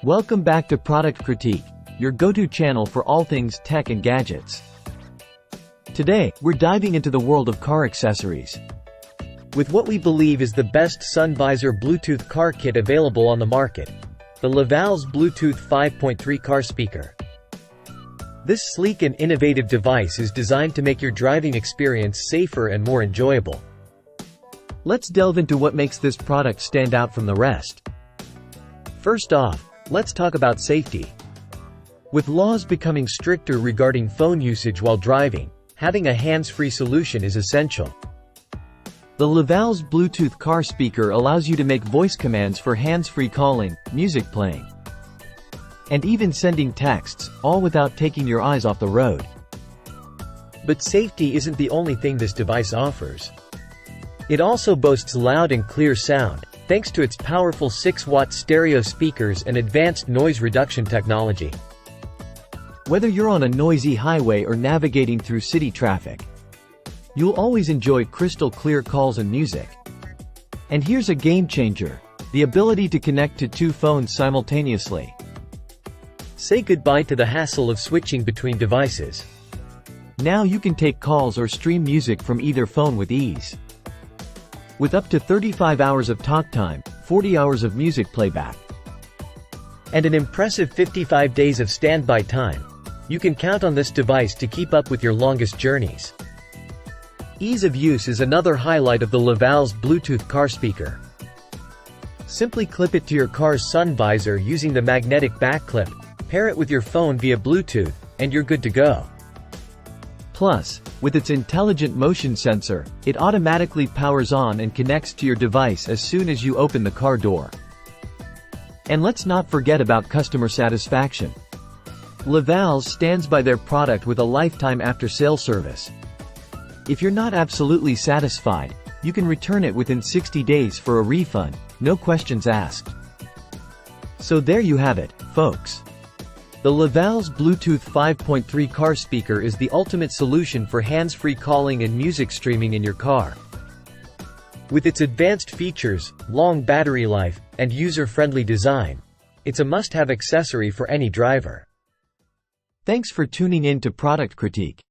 Welcome back to Product Critique, your go-to channel for all things tech and gadgets. Today, we're diving into the world of car accessories with what we believe is the best sun visor Bluetooth car kit available on the market, the Lavales Bluetooth 5.3 car speaker. This sleek and innovative device is designed to make your driving experience safer and more enjoyable. Let's delve into what makes this product stand out from the rest. First off, let's talk about safety. With laws becoming stricter regarding phone usage while driving, having a hands-free solution is essential. The Lavales Bluetooth car speaker allows you to make voice commands for hands-free calling, music playing, and even sending texts, all without taking your eyes off the road. But safety isn't the only thing this device offers. It also boasts loud and clear sound, thanks to its powerful 6-watt stereo speakers and advanced noise reduction technology. Whether you're on a noisy highway or navigating through city traffic, you'll always enjoy crystal clear calls and music. And here's a game changer: the ability to connect to 2 phones simultaneously. Say goodbye to the hassle of switching between devices. Now you can take calls or stream music from either phone with ease. With up to 35 hours of talk time, 40 hours of music playback, and an impressive 55 days of standby time, you can count on this device to keep up with your longest journeys. Ease of use is another highlight of the Lavales Bluetooth car speaker. Simply clip it to your car's sun visor using the magnetic back clip, pair it with your phone via Bluetooth, and you're good to go. Plus, with its intelligent motion sensor, it automatically powers on and connects to your device as soon as you open the car door. And let's not forget about customer satisfaction. Lavales stands by their product with a lifetime after-sale service. If you're not absolutely satisfied, you can return it within 60 days for a refund, no questions asked. So there you have it, folks. The Lavales Bluetooth 5.3 car speaker is the ultimate solution for hands-free calling and music streaming in your car. With its advanced features, long battery life, and user-friendly design, it's a must-have accessory for any driver. Thanks for tuning in to Product Critique.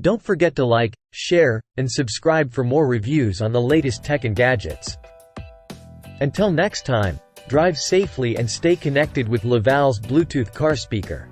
Don't forget to like, share, and subscribe for more reviews on the latest tech and gadgets. Until next time, drive safely and stay connected with Lavales Bluetooth car speaker.